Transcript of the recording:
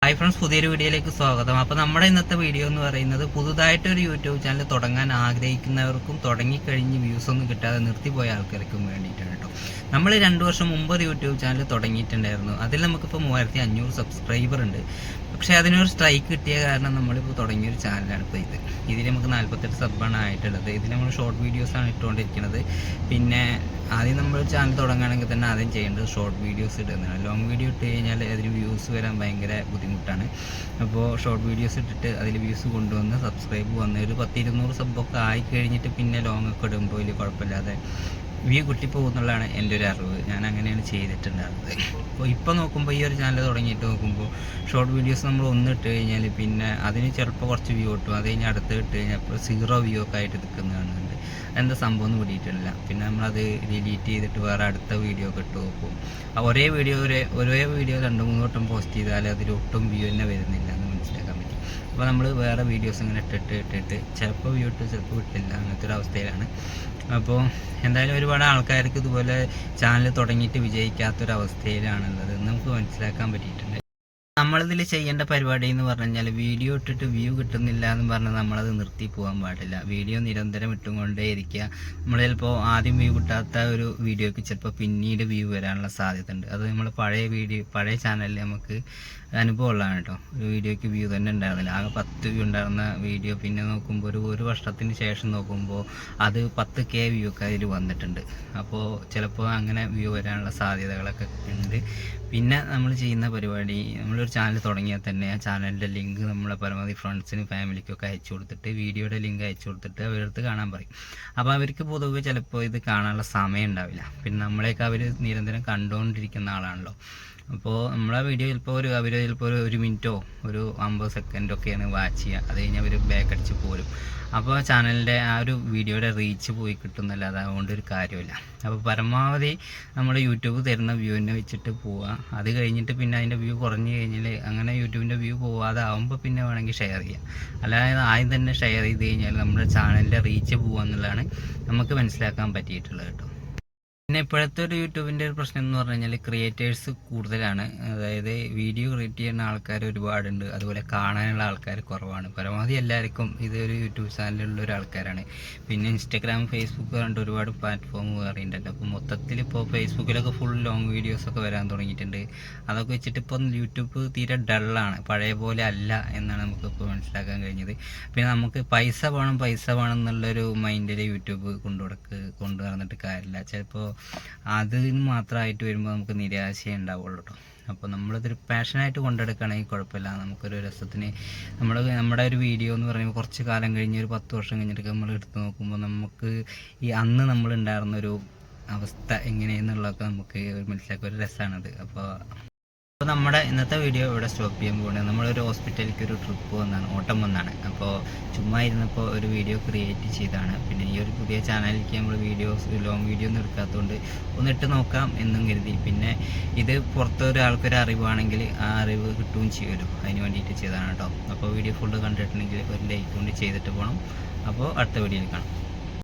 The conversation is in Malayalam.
ഹായ് ഫ്രണ്ട്സ്, പുതിയൊരു വീഡിയോയിലേക്ക് സ്വാഗതം. അപ്പോൾ നമ്മുടെ ഇന്നത്തെ വീഡിയോ എന്ന് പറയുന്നത് പുതുതായിട്ടൊരു യൂട്യൂബ് ചാനൽ തുടങ്ങാൻ ആഗ്രഹിക്കുന്നവർക്കും തുടങ്ങിക്കഴിഞ്ഞ് വ്യൂസ് ഒന്നും കിട്ടാതെ നിർത്തിപ്പോയ ആൾക്കാർക്കും വേണ്ടിയിട്ടാണ് കേട്ടോ. നമ്മൾ 2 വർഷം മുമ്പ് ഒരു യൂട്യൂബ് ചാനൽ തുടങ്ങിയിട്ടുണ്ടായിരുന്നു. അതിൽ നമുക്കിപ്പോൾ 3500 സബ്സ്ക്രൈബർ ഉണ്ട്. പക്ഷേ അതിനൊരു സ്ട്രൈക്ക് കിട്ടിയ കാരണം നമ്മളിപ്പോൾ തുടങ്ങിയൊരു ചാനലാണ് ഇപ്പോൾ ഇതിൽ നമുക്ക് 48 സബ്ബാണ് ആയിട്ടുള്ളത്. ഇതിൽ നമ്മൾ ഷോർട്ട് വീഡിയോസാണ് ഇട്ടുകൊണ്ടിരിക്കുന്നത്. പിന്നെ ആദ്യം നമ്മൾ ചാനൽ തുടങ്ങുകയാണെങ്കിൽ തന്നെ ആദ്യം ചെയ്യേണ്ടത് ഷോർട്ട് വീഡിയോസ് ഇടുന്നതാണ്. ലോങ് വീഡിയോ ഇട്ട് കഴിഞ്ഞാൽ അതിന് വ്യൂസ് വരാൻ ഭയങ്കര ബുദ്ധിമുട്ടാണ്. അപ്പോൾ ഷോർട്ട് വീഡിയോസ് ഇട്ടിട്ട് അതിൽ വ്യൂസ് കൊണ്ടുവന്ന് സബ്സ്ക്രൈബ് വന്ന് ഒരു 10-200 സബ്ബൊക്കെ ആയി കഴിഞ്ഞിട്ട് പിന്നെ ലോങ് ഒക്കെ ഇടുമ്പോൾ വലിയ കുഴപ്പമില്ലാതെ വ്യൂ കിട്ടിപ്പോകുന്നുള്ളതാണ് എൻ്റെ ഒരു അറിവ്. ഞാൻ അങ്ങനെയാണ് ചെയ്തിട്ടുണ്ടായിരുന്നത്. അപ്പോൾ ഇപ്പോൾ നോക്കുമ്പോൾ ഈ ഒരു ചാനൽ തുടങ്ങിയിട്ട് നോക്കുമ്പോൾ ഷോർട്ട് വീഡിയോസ് നമ്മൾ ഇട്ട് കഴിഞ്ഞാൽ പിന്നെ അതിന് ചിലപ്പോൾ കുറച്ച് വ്യൂ കിട്ടും. അത് കഴിഞ്ഞ് അടുത്ത് ഇട്ട് കഴിഞ്ഞാൽ ഇപ്പോൾ 0 വ്യൂ ഒക്കെ ആയിട്ട് നിൽക്കുന്നത് കാണുന്നുണ്ട്. എന്താ സംഭവം എന്ന് പിടിയിട്ടില്ല. പിന്നെ നമ്മളത് ഡിലീറ്റ് ചെയ്തിട്ട് വേറെ അടുത്ത വീഡിയോ ഒക്കെ ഇട്ട് നോക്കും. ഒരേ വീഡിയോ 2-3 വട്ടം പോസ്റ്റ് ചെയ്താൽ അതിലൊട്ടും വ്യൂ തന്നെ വരുന്നില്ല എന്ന് മനസ്സിലാക്കാൻ പറ്റും. അപ്പോൾ നമ്മൾ വേറെ വീഡിയോസ് ഇങ്ങനെ ഇട്ടിട്ട് ചിലപ്പോൾ വ്യൂ ഇട്ട് ചിലപ്പോൾ ഇട്ടില്ല, അങ്ങനത്തെ ഒരു അവസ്ഥയിലാണ്. അപ്പോൾ എന്തായാലും ഒരുപാട് ആൾക്കാർക്ക് ഇതുപോലെ ചാനൽ തുടങ്ങിയിട്ട് വിജയിക്കാത്തൊരവസ്ഥയിലാണുള്ളത് നമുക്ക് മനസ്സിലാക്കാൻ പറ്റിയിട്ടുണ്ട്. നമ്മളിതിൽ ചെയ്യേണ്ട പരിപാടി എന്ന് പറഞ്ഞു കഴിഞ്ഞാൽ വീഡിയോ ഇട്ടിട്ട് വ്യൂ കിട്ടുന്നില്ല എന്ന് പറഞ്ഞാൽ നമ്മളത് നിർത്തി പോകാൻ പാടില്ല. വീഡിയോ നിരന്തരം ഇട്ടുകൊണ്ടേ ഇരിക്കുക. നമ്മൾ ചിലപ്പോൾ ആദ്യം വ്യൂ കിട്ടാത്ത ഒരു വീഡിയോയ്ക്ക് ചിലപ്പോൾ പിന്നീട് വ്യൂ വരാനുള്ള സാധ്യത ഉണ്ട്. അത് നമ്മൾ പഴയ ചാനലിൽ നമുക്ക് അനുഭവമുള്ളതാണ് കേട്ടോ. ഒരു വീഡിയോയ്ക്ക് വ്യൂ തന്നെ ഉണ്ടായിരുന്നില്ല. ആകെ 10 വ്യൂ ഉണ്ടായിരുന്ന വീഡിയോ പിന്നെ നോക്കുമ്പോൾ ഒരു വർഷത്തിന് ശേഷം നോക്കുമ്പോൾ അത് 10K വ്യൂ ഒക്കെ അതിൽ വന്നിട്ടുണ്ട്. അപ്പോൾ ചിലപ്പോൾ അങ്ങനെ വ്യൂ വരാനുള്ള സാധ്യതകളൊക്കെ ഉണ്ട്. പിന്നെ നമ്മൾ ചെയ്യുന്ന പരിപാടി, നമ്മളൊരു ചാനൽ തുടങ്ങിയാൽ തന്നെ ആ ചാനലിൻ്റെ ലിങ്ക് നമ്മളെ പരമാവധി ഫ്രണ്ട്സിനും ഫാമിലിക്കൊക്കെ അയച്ചു കൊടുത്തിട്ട് വീഡിയോയുടെ ലിങ്ക് അയച്ചു കൊടുത്തിട്ട് അവരടുത്ത് കാണാൻ പറയും. അപ്പോൾ അവർക്ക് പൊതുവെ ചിലപ്പോൾ ഇത് കാണാനുള്ള സമയം ഉണ്ടാവില്ല. പിന്നെ നമ്മളെയൊക്കെ അവർ നിരന്തരം കണ്ടുകൊണ്ടിരിക്കുന്ന ആളാണല്ലോ. അപ്പോൾ നമ്മളെ വീഡിയോ ചിലപ്പോൾ അവർ ചിലപ്പോൾ ഒരു മിനിറ്റോ ഒരു 50 സെക്കൻഡൊക്കെയാണ് വാച്ച് ചെയ്യുക. അത് കഴിഞ്ഞ് അവർ ബാക്ക് അടിച്ച് പോരും. അപ്പോൾ ചാനലിൻ്റെ ആ ഒരു വീഡിയോയുടെ റീച്ച് പോയി കിട്ടുന്നല്ലാതെ അതുകൊണ്ട് ഒരു കാര്യമില്ല. അപ്പോൾ പരമാവധി നമ്മൾ യൂട്യൂബ് തരുന്ന വ്യൂവിനെ വെച്ചിട്ട് പോവുക. അത് കഴിഞ്ഞിട്ട് പിന്നെ അതിൻ്റെ വ്യൂ കുറഞ്ഞു കഴിഞ്ഞാൽ അങ്ങനെ യൂട്യൂബിൻ്റെ വ്യൂ പോവാതെ ആകുമ്പോൾ പിന്നെ വേണമെങ്കിൽ ഷെയർ ചെയ്യാം. അല്ലാതെ ആദ്യം തന്നെ ഷെയർ ചെയ്ത് കഴിഞ്ഞാൽ നമ്മുടെ ചാനലിൻ്റെ റീച്ച് പോകുക എന്നുള്ളതാണ് നമുക്ക് മനസ്സിലാക്കാൻ പറ്റിയിട്ടുള്ളത് കേട്ടോ. പിന്നെ ഇപ്പോഴത്തെ ഒരു യൂട്യൂബിൻ്റെ ഒരു പ്രശ്നം എന്ന് പറഞ്ഞു കഴിഞ്ഞാൽ ക്രിയേറ്റേഴ്സ് കൂടുതലാണ്. അതായത് വീഡിയോ ക്രിയേറ്റ് ചെയ്യുന്ന ആൾക്കാർ ഒരുപാടുണ്ട്, അതുപോലെ കാണാനുള്ള ആൾക്കാർ കുറവാണ്. പരമാവധി എല്ലാവർക്കും ഇതൊരു യൂട്യൂബ് ചാനലിലുള്ള ഒരു ആൾക്കാരാണ്. പിന്നെ ഇൻസ്റ്റാഗ്രാം, ഫേസ്ബുക്ക് പറഞ്ഞിട്ട് ഒരുപാട് പ്ലാറ്റ്ഫോം വേറിയുണ്ടല്ലോ. അപ്പോൾ മൊത്തത്തിൽ ഇപ്പോൾ ഫേസ്ബുക്കിലൊക്കെ ഫുൾ ലോങ് വീഡിയോസൊക്കെ വരാൻ തുടങ്ങിയിട്ടുണ്ട്. അതൊക്കെ വെച്ചിട്ട് ഇപ്പം യൂട്യൂബ് തീരെ ഡള്ളാണ്, പഴയ പോലെ അല്ല എന്നാണ് നമുക്കിപ്പോൾ മനസ്സിലാക്കാൻ കഴിഞ്ഞത്. പിന്നെ നമുക്ക് പൈസ വേണം എന്നുള്ളൊരു മൈൻഡിൽ യൂട്യൂബ് കൊണ്ടുവന്നിട്ട് കാര്യമില്ല. ചിലപ്പോൾ അതിന് മാത്രമായിട്ട് വരുമ്പോൾ നമുക്ക് നിരാശയേ ഉണ്ടാവുള്ളൂ കേട്ടോ. അപ്പോൾ നമ്മളിതൊരു പാഷനായിട്ട് കൊണ്ടെടുക്കുകയാണെങ്കിൽ കുഴപ്പമില്ല. നമുക്കൊരു രസത്തിന് നമ്മുടെ ഒരു വീഡിയോ എന്ന് പറയുമ്പോൾ കുറച്ച് കാലം കഴിഞ്ഞ് ഒരു 10 വർഷം കഴിഞ്ഞിട്ട് നമ്മൾ എടുത്ത് നോക്കുമ്പോൾ നമുക്ക് ഈ അന്ന് നമ്മളുണ്ടായിരുന്നൊരു അവസ്ഥ എങ്ങനെയെന്നുള്ളതൊക്കെ നമുക്ക് മനസ്സിലാക്കുക ഒരു രസമാണത്. അപ്പോൾ നമ്മുടെ ഇന്നത്തെ വീഡിയോ ഇവിടെ സ്റ്റോപ്പ് ചെയ്യാൻ പോകുന്നത്, നമ്മളൊരു ഹോസ്പിറ്റലിലേക്ക് ഒരു ട്രിപ്പ് ഓട്ടം വന്നാണ്. അപ്പോൾ ചുമ്മാ ഇരുന്നപ്പോൾ ഒരു വീഡിയോ ക്രിയേറ്റ് ചെയ്താണ്. പിന്നെ ഈ ഒരു പുതിയ ചാനലിലേക്ക് നമ്മൾ ലോങ് വീഡിയോ ഒന്നും എടുക്കാത്തതുകൊണ്ട് ഒന്നിട്ട് നോക്കാം എന്നും കരുതി. പിന്നെ ഇത് പുറത്തൊരാൾക്കൊരു അറിവാണെങ്കിൽ ആ അറിവ് കിട്ടുകയും ചെയ്യുമല്ലോ, അതിന് വേണ്ടിയിട്ട് ചെയ്തതാണ് കേട്ടോ. അപ്പോൾ വീഡിയോ ഫുള്ള് കണ്ടിട്ടുണ്ടെങ്കിൽ ഒരു ലൈക്ക് കൊണ്ട് ചെയ്തിട്ട് പോകണം. അപ്പോൾ അടുത്ത വീഡിയോയിൽ കാണാം.